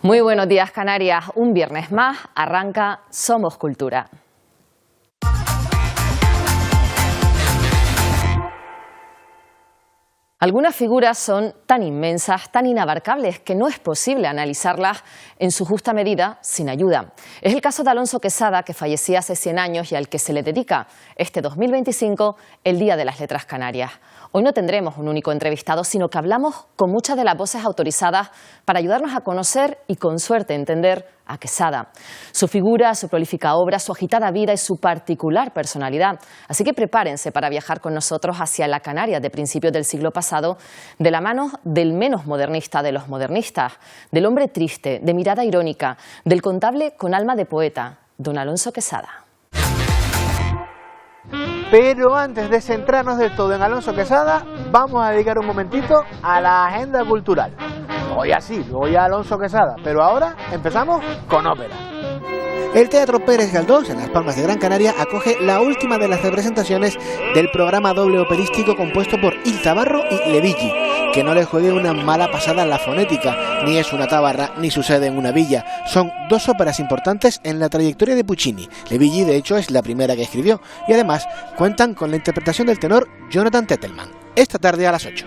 Muy buenos días, Canarias. Un viernes más arranca Somos Cultura. Algunas figuras son tan inmensas, tan inabarcables, que no es posible analizarlas en su justa medida sin ayuda. Es el caso de Alonso Quezada, que fallecía hace 100 años y al que se le dedica este 2025 el Día de las Letras Canarias. Hoy no tendremos un único entrevistado, sino que hablamos con muchas de las voces autorizadas para ayudarnos a conocer y con suerte entender a Quezada, su figura, su prolífica obra, su agitada vida y su particular personalidad. Así que prepárense para viajar con nosotros hacia la Canarias de principios del siglo pasado, de la mano del menos modernista de los modernistas, del hombre triste, de mirada irónica, del contable con alma de poeta, don Alonso Quezada. Pero antes de centrarnos del todo en Alonso Quezada, vamos a dedicar un momentito a la agenda cultural. Hoy así, luego ya Alonso Quezada, pero ahora empezamos con ópera. El Teatro Pérez Galdós, en Las Palmas de Gran Canaria, acoge la última de las representaciones del programa doble operístico compuesto por Ilza Barro y Levigi. Que no le juegue una mala pasada en la fonética, ni es una tabarra ni sucede en una villa. Son dos óperas importantes en la trayectoria de Puccini. Levigi, de hecho, es la primera que escribió, y además cuentan con la interpretación del tenor Jonathan Tettelman. Esta tarde a las 8.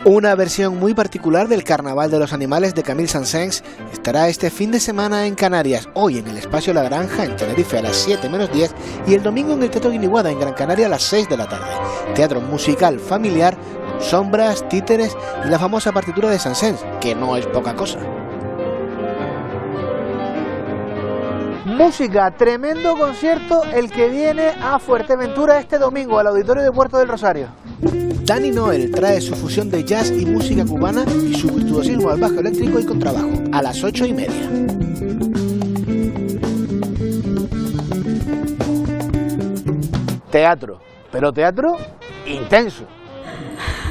Una versión muy particular del Carnaval de los Animales de Camille Saint-Saëns estará este fin de semana en Canarias, hoy en el Espacio La Granja en Tenerife a las 7 menos 10 y el domingo en el Teatro Guiniguada en Gran Canaria a las 6 de la tarde. Teatro musical familiar, con sombras, títeres y la famosa partitura de Saint-Saëns, que no es poca cosa. Música, tremendo concierto el que viene a Fuerteventura este domingo al Auditorio de Puerto del Rosario. Dani Noel trae su fusión de jazz y música cubana y su virtuosismo al bajo eléctrico y contrabajo a las 8:30. Teatro, pero teatro intenso.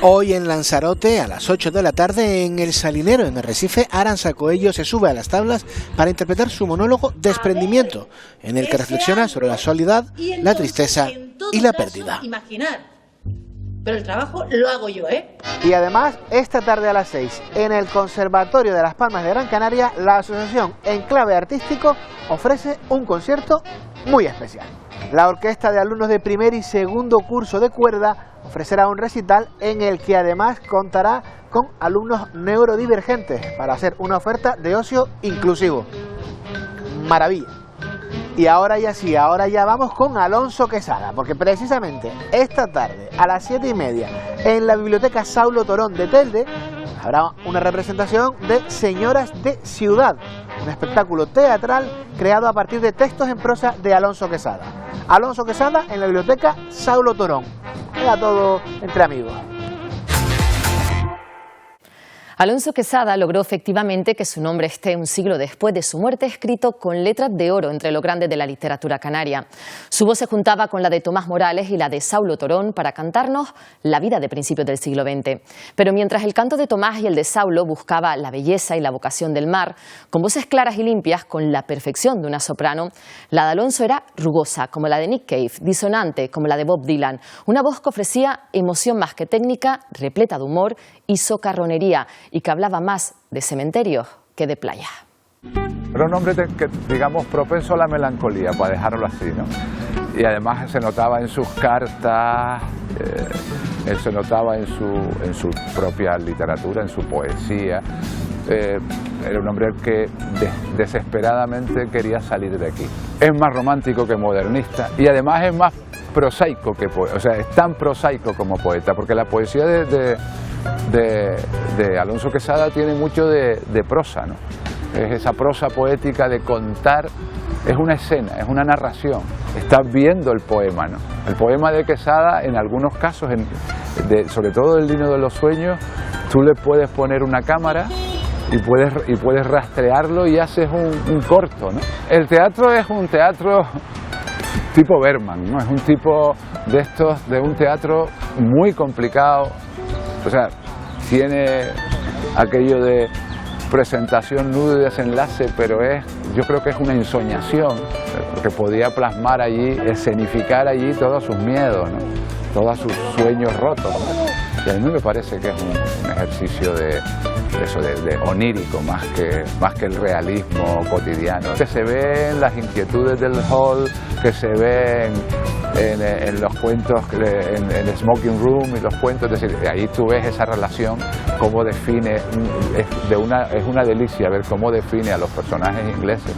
Hoy en Lanzarote, a las 8 de la tarde, en El Salinero, en Arrecife, Aranza Coello se sube a las tablas para interpretar su monólogo Desprendimiento, en el que reflexiona sobre la soledad, la tristeza y la pérdida. Pero el trabajo lo hago yo, ¿eh? Y además, esta tarde a las 6, en el Conservatorio de Las Palmas de Gran Canaria, la Asociación Enclave Artístico ofrece un concierto muy especial. La orquesta de alumnos de primer y segundo curso de cuerda ofrecerá un recital en el que además contará con alumnos neurodivergentes para hacer una oferta de ocio inclusivo. Maravilla. Y ahora ya sí, ahora ya vamos con Alonso Quezada, porque precisamente esta tarde a las 7:30 en la Biblioteca Saulo Torón de Telde habrá una representación de Señoras de Ciudad, un espectáculo teatral creado a partir de textos en prosa de Alonso Quezada. Alonso Quezada en la Biblioteca Saulo Torón. Queda todo entre amigos. Alonso Quezada logró efectivamente que su nombre esté un siglo después de su muerte escrito con letras de oro entre los grandes de la literatura canaria. Su voz se juntaba con la de Tomás Morales y la de Saulo Torón para cantarnos la vida de principios del siglo XX. Pero mientras el canto de Tomás y el de Saulo buscaba la belleza y la vocación del mar, con voces claras y limpias, con la perfección de una soprano, la de Alonso era rugosa, como la de Nick Cave, disonante, como la de Bob Dylan, una voz que ofrecía emoción más que técnica, repleta de humor y socarronería, y que hablaba más de cementerios que de playa. Era un hombre que, digamos, propenso a la melancolía, para dejarlo así, ¿no? Y además se notaba en sus cartas, se notaba en su propia literatura, en su poesía. Era un hombre que desesperadamente quería salir de aquí. Es más romántico que modernista y además es más prosaico que poeta, o sea, es tan prosaico como poeta, porque la poesía de Alonso Quezada tiene mucho de prosa, ¿no? Es esa prosa poética de contar, es una escena, es una narración, estás viendo el poema, ¿no? El poema de Quezada, en algunos casos, sobre todo el Lino de los Sueños, tú le puedes poner una cámara y puedes rastrearlo y haces un corto, ¿no? El teatro es un teatro tipo Bergman, ¿no? Es un tipo de un teatro muy complicado. O sea, tiene aquello de presentación, nudo y desenlace, pero yo creo que es una ensoñación, que podía plasmar allí, escenificar allí todos sus miedos, ¿no? Todos sus sueños rotos, ¿no? Y a mí me parece que es un ejercicio de onírico más que el realismo cotidiano, que se ve en las inquietudes del hall, que se ve en los cuentos, en el smoking room y los cuentos. Es decir, ahí tú ves esa relación, cómo define, es una delicia ver cómo define a los personajes ingleses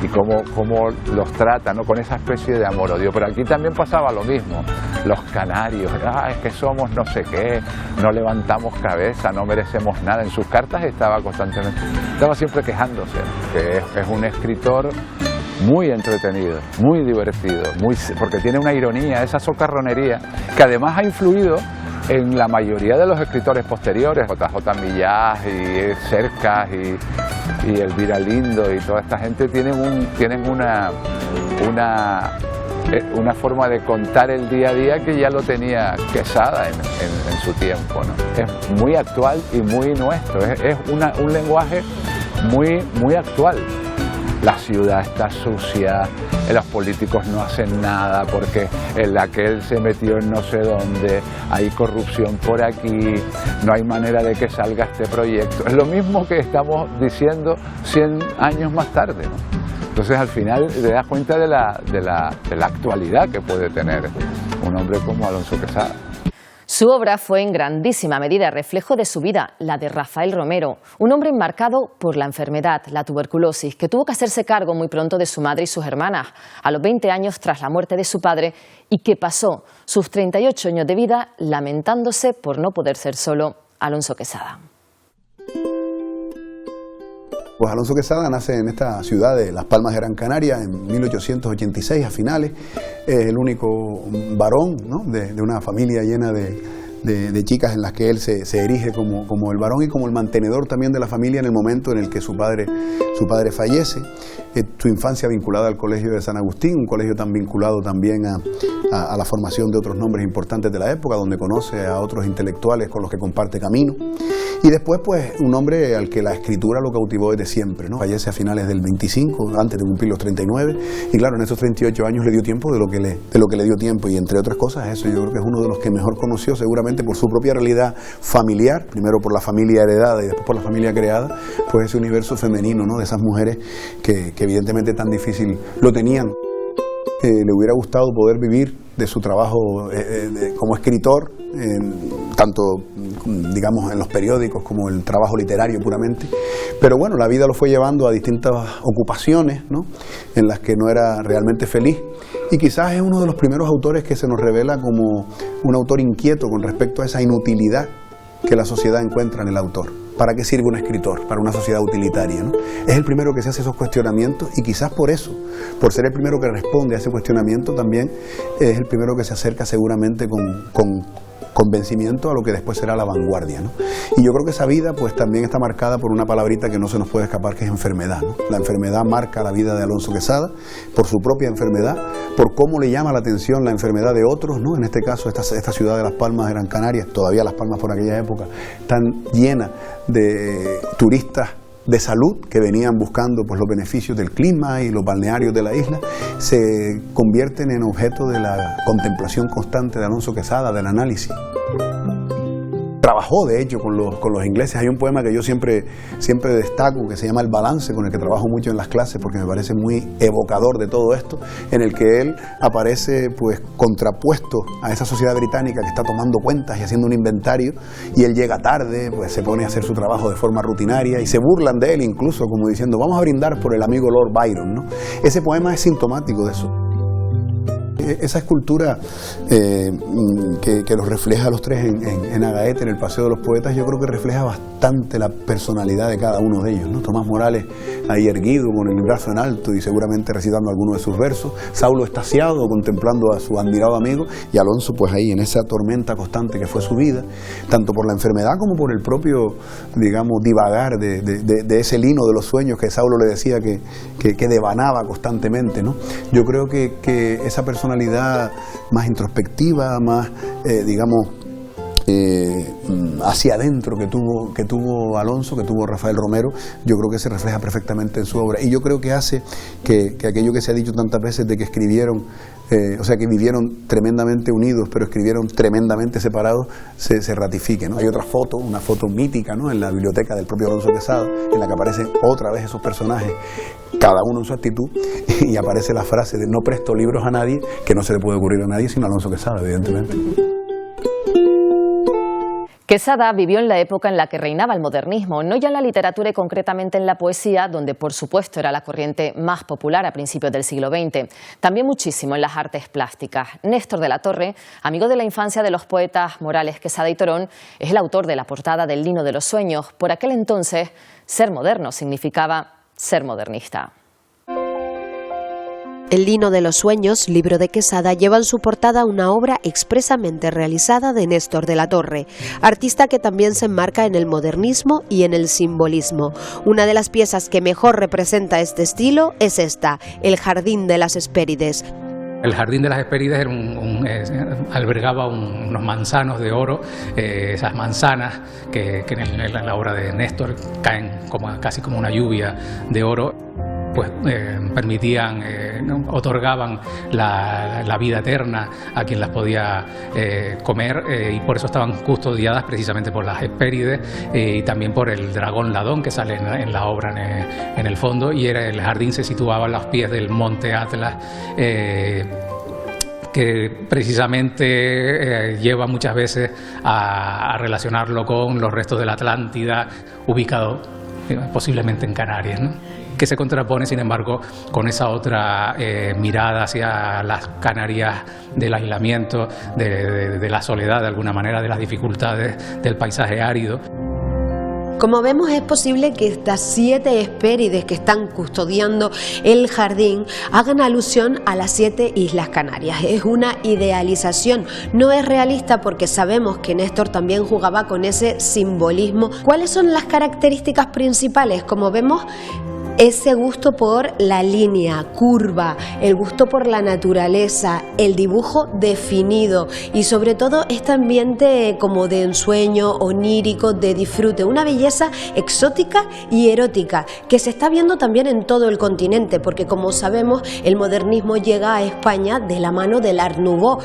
y cómo los trata, ¿no? Con esa especie de amor-odio. Pero aquí también pasaba lo mismo, los canarios, es que somos no sé qué, no levantamos cabeza, no merecemos nada. En sus cartas estaba siempre quejándose, que es un escritor muy entretenido, muy divertido, porque tiene una ironía, esa socarronería, que además ha influido en la mayoría de los escritores posteriores, JJ Millás y Cercas y Elvira Lindo y toda esta gente tienen una forma de contar el día a día que ya lo tenía Quesada en su tiempo, ¿no? Es muy actual y muy nuestro, es un lenguaje muy actual. La ciudad está sucia, los políticos no hacen nada porque aquel se metió en no sé dónde, hay corrupción por aquí, no hay manera de que salga este proyecto. Es lo mismo que estamos diciendo 100 años más tarde, ¿no? Entonces al final te das cuenta de la actualidad que puede tener un hombre como Alonso Quesada. Su obra fue en grandísima medida reflejo de su vida, la de Rafael Romero, un hombre enmarcado por la enfermedad, la tuberculosis, que tuvo que hacerse cargo muy pronto de su madre y sus hermanas, a los 20 años tras la muerte de su padre, y que pasó sus 38 años de vida lamentándose por no poder ser solo. Alonso Quesada. Pues Alonso Quesada nace en esta ciudad de Las Palmas de Gran Canaria en 1886 a finales. Es el único varón, ¿no?, de una familia llena de chicas en las que él se erige como el varón y como el mantenedor también de la familia en el momento en el que su padre fallece. Su infancia vinculada al Colegio de San Agustín, un colegio tan vinculado también a la formación de otros nombres importantes de la época, donde conoce a otros intelectuales con los que comparte camino. Y después, pues, un hombre al que la escritura lo cautivó desde siempre, ¿no? Fallece a finales del 25, antes de cumplir los 39, y claro, en esos 38 años le dio tiempo de lo que le dio tiempo, y entre otras cosas eso yo creo que es uno de los que mejor conoció, seguramente por su propia realidad familiar, primero por la familia heredada y después por la familia creada, pues ese universo femenino, ¿no?, de esas mujeres que evidentemente tan difícil lo tenían. Le hubiera gustado poder vivir de su trabajo como escritor, tanto, digamos, en los periódicos como el trabajo literario puramente, pero bueno, la vida lo fue llevando a distintas ocupaciones, ¿no?, en las que no era realmente feliz, y quizás es uno de los primeros autores que se nos revela como un autor inquieto con respecto a esa inutilidad que la sociedad encuentra en el autor. ¿Para qué sirve un escritor? Para una sociedad utilitaria, ¿no? Es el primero que se hace esos cuestionamientos, y quizás por eso, por ser el primero que responde a ese cuestionamiento, también es el primero que se acerca seguramente con convencimiento a lo que después será la vanguardia, ¿no? Y yo creo que esa vida pues también está marcada por una palabrita que no se nos puede escapar, que es enfermedad, ¿no? La enfermedad marca la vida de Alonso Quesada, por su propia enfermedad, por cómo le llama la atención la enfermedad de otros, ¿no? En este caso esta ciudad de Las Palmas de Gran Canaria, todavía Las Palmas por aquella época, tan llena de turistas de salud que venían buscando pues los beneficios del clima y los balnearios de la isla, se convierten en objeto de la contemplación constante de Alonso Quesada, del análisis. Trabajó, de hecho, con los ingleses. Hay un poema que yo siempre destaco, que se llama El Balance, con el que trabajo mucho en las clases, porque me parece muy evocador de todo esto, en el que él aparece pues contrapuesto a esa sociedad británica que está tomando cuentas y haciendo un inventario, y él llega tarde, pues se pone a hacer su trabajo de forma rutinaria, y se burlan de él incluso, como diciendo, vamos a brindar por el amigo Lord Byron, ¿no? Ese poema es sintomático de eso. Esa escultura que los refleja a los tres en Agaete, en el Paseo de los Poetas, yo creo que refleja bastante la personalidad de cada uno de ellos, ¿no? Tomás Morales ahí erguido, con el brazo en alto y seguramente recitando algunos de sus versos, Saulo extasiado contemplando a su admirado amigo, y Alonso pues ahí en esa tormenta constante que fue su vida, tanto por la enfermedad como por el propio, digamos, divagar de ese lino de los sueños que Saulo le decía que devanaba constantemente, ¿no? Yo creo que esa personalidad más introspectiva, más, digamos, hacia adentro que tuvo Alonso, que tuvo Rafael Romero, yo creo que se refleja perfectamente en su obra. Y yo creo que hace que aquello que se ha dicho tantas veces de que escribieron, o sea, que vivieron tremendamente unidos, pero escribieron tremendamente separados, se ratifique, ¿no? Hay otra foto, una foto mítica, ¿no?, en la biblioteca del propio Alonso Quesada, en la que aparecen otra vez esos personajes, cada uno en su actitud, y aparece la frase de no presto libros a nadie, que no se le puede ocurrir a nadie sino a Alonso Quesada, evidentemente. Quesada vivió en la época en la que reinaba el modernismo, no ya en la literatura y concretamente en la poesía, donde por supuesto era la corriente más popular a principios del siglo XX, también muchísimo en las artes plásticas. Néstor de la Torre, amigo de la infancia de los poetas Morales, Quesada y Torón, es el autor de la portada del Lino de los Sueños. Por aquel entonces, ser moderno significaba ser modernista. El Lino de los Sueños, libro de Quesada, lleva en su portada una obra expresamente realizada de Néstor de la Torre, artista que también se enmarca en el modernismo y en el simbolismo. Una de las piezas que mejor representa este estilo es esta, El Jardín de las Hespérides. El Jardín de las Hespérides albergaba unos manzanos de oro, esas manzanas que en la obra de Néstor caen casi como una lluvia de oro, pues otorgaban la vida eterna a quien las podía comer, y por eso estaban custodiadas precisamente por las Hespérides y también por el dragón Ladón que sale en la obra en el fondo, y el jardín se situaba a los pies del monte Atlas, que precisamente lleva muchas veces a relacionarlo con los restos de la Atlántida, ubicado posiblemente en Canarias, ¿no?, que se contrapone, sin embargo, con esa otra mirada hacia las Canarias del aislamiento, de la soledad, de alguna manera, de las dificultades del paisaje árido. Como vemos, es posible que estas 7 Hespérides que están custodiando el jardín hagan alusión a las 7 Islas Canarias. Es una idealización, no es realista, porque sabemos que Néstor también jugaba con ese simbolismo. ¿Cuáles son las características principales? Como vemos, ese gusto por la línea curva, el gusto por la naturaleza, el dibujo definido y sobre todo este ambiente como de ensueño, onírico, de disfrute, una belleza exótica y erótica que se está viendo también en todo el continente, porque como sabemos el modernismo llega a España de la mano del Art Nouveau,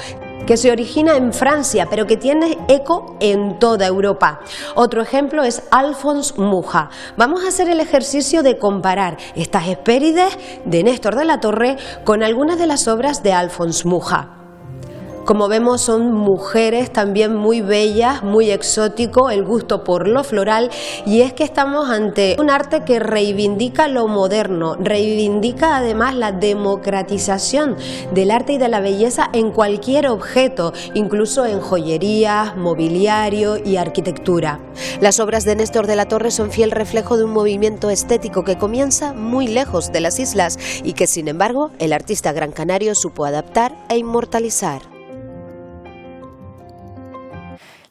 que se origina en Francia, pero que tiene eco en toda Europa. Otro ejemplo es Alphonse Mucha. Vamos a hacer el ejercicio de comparar estas Hespérides de Néstor de la Torre con algunas de las obras de Alphonse Mucha. Como vemos, son mujeres también muy bellas, muy exótico, el gusto por lo floral, y es que estamos ante un arte que reivindica lo moderno, reivindica además la democratización del arte y de la belleza en cualquier objeto, incluso en joyerías, mobiliario y arquitectura. Las obras de Néstor de la Torre son fiel reflejo de un movimiento estético que comienza muy lejos de las islas y que, sin embargo, el artista gran canario supo adaptar e inmortalizar.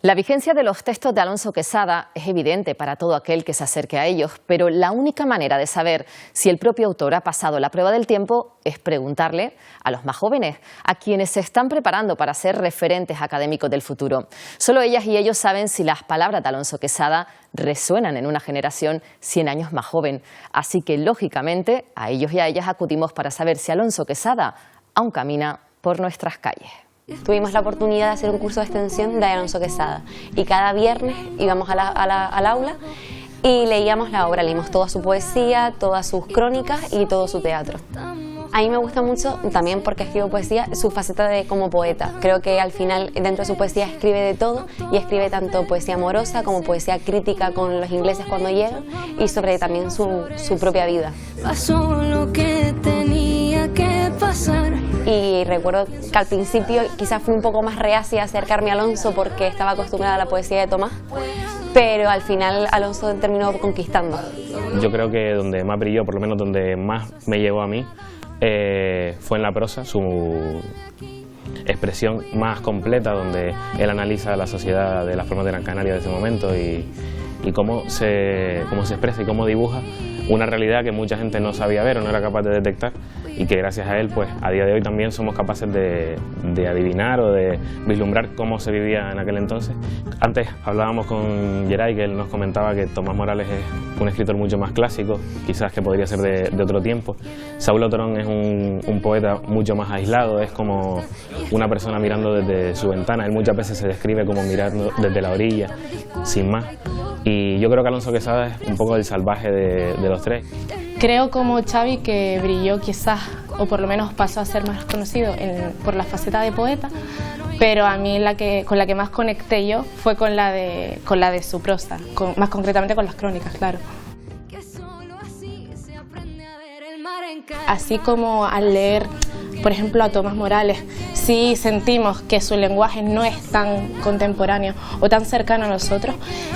La vigencia de los textos de Alonso Quesada es evidente para todo aquel que se acerque a ellos, pero la única manera de saber si el propio autor ha pasado la prueba del tiempo es preguntarle a los más jóvenes, a quienes se están preparando para ser referentes académicos del futuro. Solo ellas y ellos saben si las palabras de Alonso Quesada resuenan en una generación 100 años más joven. Así que, lógicamente, a ellos y a ellas acudimos para saber si Alonso Quesada aún camina por nuestras calles. Tuvimos la oportunidad de hacer un curso de extensión de Alonso Quesada y cada viernes íbamos al aula y leíamos la obra, leímos toda su poesía, todas sus crónicas y todo su teatro. A mí me gusta mucho, también porque escribo poesía, su faceta como poeta. Creo que al final dentro de su poesía escribe de todo y escribe tanto poesía amorosa como poesía crítica con los ingleses cuando llegan y sobre también su propia vida. Pasó lo que tenía que pasar. Y recuerdo que al principio quizás fui un poco más reacia a acercarme a Alonso porque estaba acostumbrada a la poesía de Tomás, pero al final Alonso terminó conquistando. Yo creo que donde más brilló, por lo menos donde más me llegó a mí, fue en la prosa, su expresión más completa, donde él analiza la sociedad de las Palmas de Gran Canaria de ese momento y cómo se expresa y cómo dibuja, una realidad que mucha gente no sabía ver o no era capaz de detectar, y que gracias a él, pues a día de hoy también somos capaces de adivinar o de vislumbrar cómo se vivía en aquel entonces. Antes hablábamos con Geray, que él nos comentaba que Tomás Morales es un escritor mucho más clásico, quizás que podría ser de otro tiempo. Saulo Torón es un poeta mucho más aislado, es como una persona mirando desde su ventana. Él muchas veces se describe como mirando desde la orilla, sin más. Y yo creo que Alonso Quesada es un poco el salvaje de los tres. Creo como Xavi que brilló quizás, o por lo menos pasó a ser más conocido por la faceta de poeta, pero a mí con la que más conecté yo fue con la de su prosa, más concretamente con las crónicas, claro. Así como al leer, por ejemplo, a Tomás Morales, sí sentimos que su lenguaje no es tan contemporáneo o tan cercano a nosotros,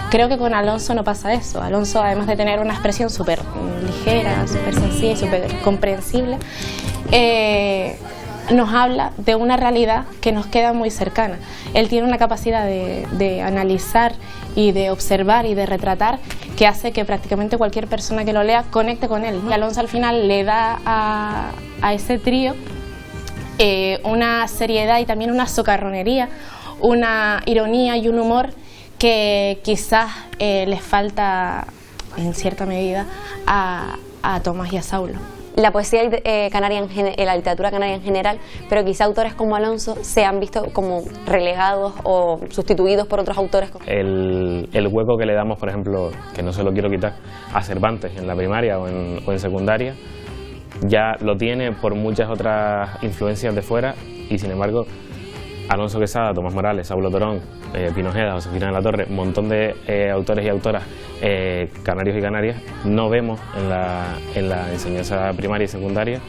creo que con Alonso no pasa eso. Alonso, además de tener una expresión súper ligera, súper sencilla y súper comprensible, nos habla de una realidad que nos queda muy cercana. Él tiene una capacidad de analizar y de observar y de retratar que hace que prácticamente cualquier persona que lo lea conecte con él. Y Alonso al final le da a ese trío una seriedad y también una socarronería, una ironía y un humor que quizás les falta en cierta medida a Tomás y a Saulo. La poesía canaria, la literatura canaria en general, pero quizá autores como Alonso se han visto como relegados o sustituidos por otros autores. El hueco que le damos, por ejemplo, que no se lo quiero quitar, a Cervantes en la primaria o en secundaria, ya lo tiene por muchas otras influencias de fuera, y sin embargo Alonso Quesada, Tomás Morales, Saulo Torón, Pino Ojeda, Josefina de la Torre, un montón de autores y autoras canarios y canarias no vemos en la enseñanza primaria y secundaria,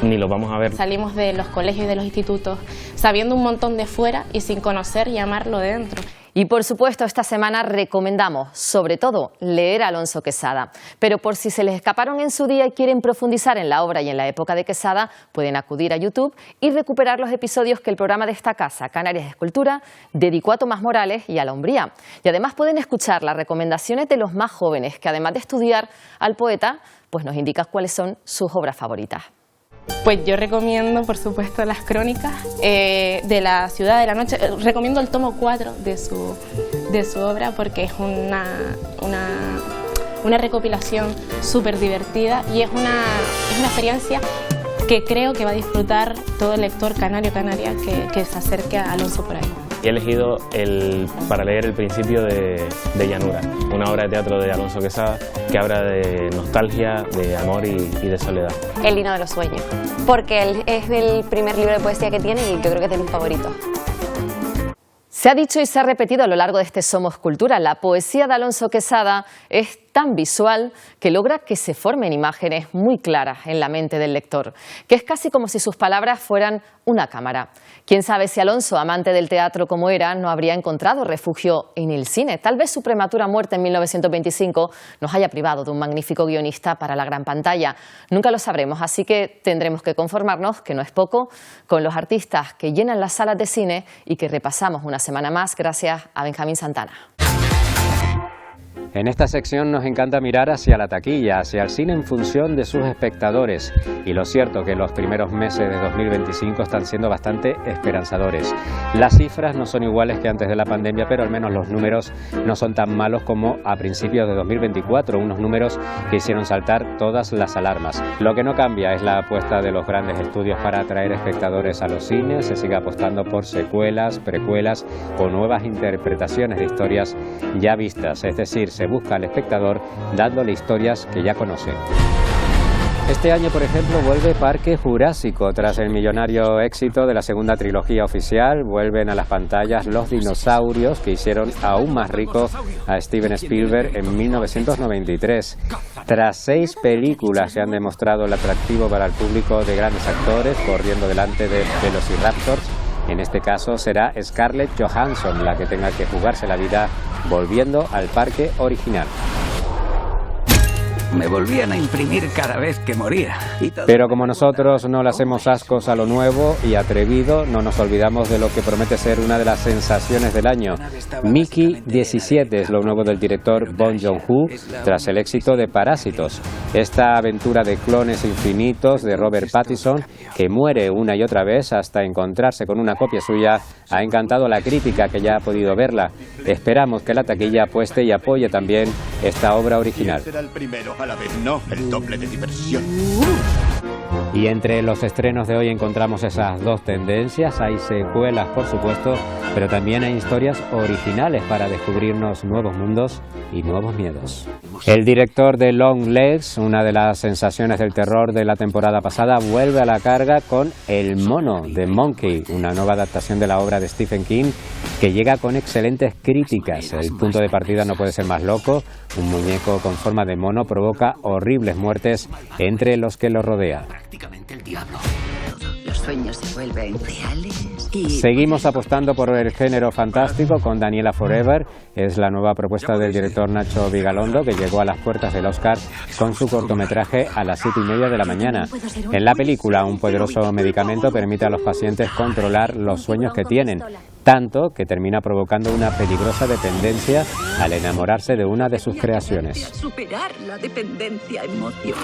ni los vamos a ver. Salimos de los colegios y de los institutos sabiendo un montón de fuera y sin conocer y amarlo de dentro. Y por supuesto, esta semana recomendamos, sobre todo, leer a Alonso Quesada. Pero por si se les escaparon en su día y quieren profundizar en la obra y en la época de Quesada, pueden acudir a YouTube y recuperar los episodios que el programa de esta casa, Canarias Escultura, dedicó a Tomás Morales y a la Umbría. Y además pueden escuchar las recomendaciones de los más jóvenes, que además de estudiar al poeta, pues nos indican cuáles son sus obras favoritas. Pues yo recomiendo, por supuesto, las crónicas de la Ciudad de la Noche. Recomiendo el tomo 4 de su obra porque es una recopilación súper divertida y es una experiencia que creo que va a disfrutar todo el lector canario-canaria que se acerque a Alonso por ahí. He elegido para leer El principio de Llanura, una obra de teatro de Alonso Quesada que habla de nostalgia, de amor y de soledad. El Lino de los Sueños, porque es el primer libro de poesía que tiene y yo creo que es de mis favoritos. Se ha dicho y se ha repetido a lo largo de este Somos Cultura, la poesía de Alonso Quesada es tan visual que logra que se formen imágenes muy claras en la mente del lector, que es casi como si sus palabras fueran una cámara. Quién sabe si Alonso, amante del teatro como era, no habría encontrado refugio en el cine. Tal vez su prematura muerte en 1925 nos haya privado de un magnífico guionista para la gran pantalla. Nunca lo sabremos, así que tendremos que conformarnos, que no es poco, con los artistas que llenan las salas de cine y que repasamos una semana más gracias a Benjamín Santana. En esta sección nos encanta mirar hacia la taquilla, hacia el cine en función de sus espectadores. Y lo cierto que los primeros meses de 2025 están siendo bastante esperanzadores. Las cifras no son iguales que antes de la pandemia, pero al menos los números no son tan malos como a principios de 2024, unos números que hicieron saltar todas las alarmas. Lo que no cambia es la apuesta de los grandes estudios para atraer espectadores a los cines. Se sigue apostando por secuelas, precuelas o nuevas interpretaciones de historias ya vistas, es decir, se busca al espectador dándole historias que ya conoce. Este año, por ejemplo, vuelve Parque Jurásico. Tras el millonario éxito de la segunda trilogía oficial, vuelven a las pantallas los dinosaurios que hicieron aún más rico a Steven Spielberg en 1993. Tras 6 películas que han demostrado el atractivo para el público de grandes actores, corriendo delante de Velociraptors, en este caso será Scarlett Johansson la que tenga que jugarse la vida volviendo al parque original. Me volvían a imprimir cada vez que moría. Pero como nosotros no le hacemos ascos a lo nuevo y atrevido, no nos olvidamos de lo que promete ser una de las sensaciones del año. Mickey 17 es lo nuevo del director Bong Joon-ho tras el éxito de Parásitos. Esta aventura de clones infinitos de Robert Pattinson, que muere una y otra vez hasta encontrarse con una copia suya, ha encantado a la crítica que ya ha podido verla. Esperamos que la taquilla apueste y apoye también esta obra original. Será el primero a la vez, no el doble de diversión. Y entre los estrenos de hoy encontramos esas dos tendencias. Hay secuelas, por supuesto, pero también hay historias originales para descubrirnos nuevos mundos y nuevos miedos. El director de Long Legs, una de las sensaciones del terror de la temporada pasada, vuelve a la carga con El mono de Monkey, una nueva adaptación de la obra de Stephen King que llega con excelentes críticas. El punto de partida no puede ser más loco. Un muñeco con forma de mono provoca horribles muertes entre los que lo rodean. El diablo. Los sueños se vuelven reales y... Seguimos apostando por el género fantástico con Daniela Forever. Es la nueva propuesta del director Nacho Vigalondo, que llegó a las puertas del Oscar con su cortometraje A las 7:30 de la mañana. En la película, un poderoso medicamento permite a los pacientes controlar los sueños que tienen, tanto que termina provocando una peligrosa dependencia al enamorarse de una de sus creaciones. Superar la dependencia emocional.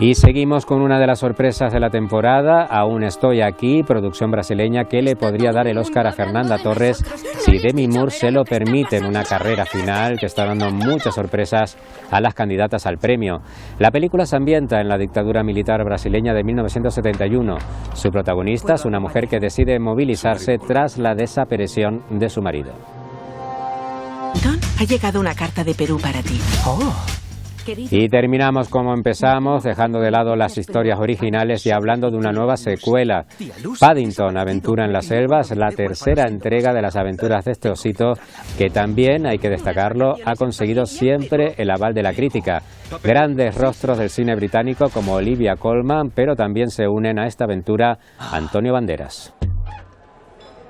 Y seguimos con una de las sorpresas de la temporada, Aún estoy aquí, producción brasileña que le podría dar el Oscar a Fernanda Torres si Demi Moore se lo permite en una carrera final que está dando muchas sorpresas a las candidatas al premio. La película se ambienta en la dictadura militar brasileña de 1971. Su protagonista es una mujer que decide movilizarse tras la desaparición de su marido. Don, ha llegado una carta de Perú para ti. Oh. Y terminamos como empezamos, dejando de lado las historias originales y hablando de una nueva secuela. Paddington, Aventura en la Selva, es la tercera entrega de las aventuras de este osito, que también, hay que destacarlo, ha conseguido siempre el aval de la crítica. Grandes rostros del cine británico como Olivia Colman, pero también se unen a esta aventura Antonio Banderas.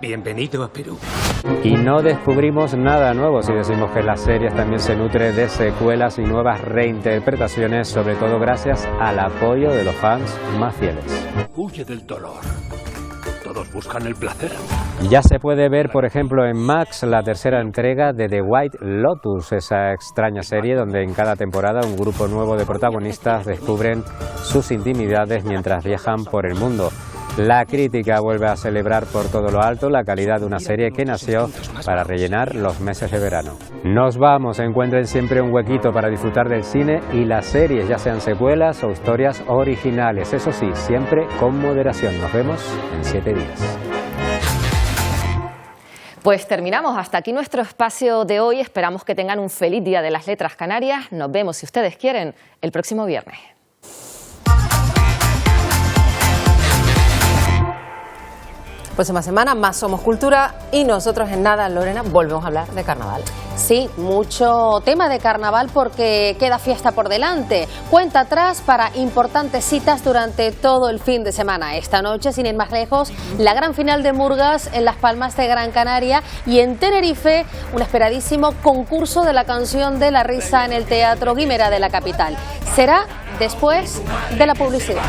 Bienvenido a Perú. Y no descubrimos nada nuevo si decimos que la serie también se nutre de secuelas y nuevas reinterpretaciones, sobre todo gracias al apoyo de los fans más fieles. Huye del dolor. Todos buscan el placer. Ya se puede ver, por ejemplo, en Max la tercera entrega de The White Lotus, esa extraña serie donde en cada temporada un grupo nuevo de protagonistas descubren sus intimidades mientras viajan por el mundo. La crítica vuelve a celebrar por todo lo alto la calidad de una serie que nació para rellenar los meses de verano. Nos vamos, encuentren siempre un huequito para disfrutar del cine y las series, ya sean secuelas o historias originales. Eso sí, siempre con moderación. Nos vemos en 7 días. Pues terminamos. Hasta aquí nuestro espacio de hoy. Esperamos que tengan un feliz Día de las Letras Canarias. Nos vemos, si ustedes quieren, el próximo viernes. Próxima semana, más Somos Cultura y nosotros en nada, Lorena, volvemos a hablar de carnaval. Sí, mucho tema de carnaval porque queda fiesta por delante. Cuenta atrás para importantes citas durante todo el fin de semana. Esta noche, sin ir más lejos, la gran final de Murgas en Las Palmas de Gran Canaria y en Tenerife, un esperadísimo concurso de la canción de la risa en el Teatro Guimera de la capital. Será después de la publicidad.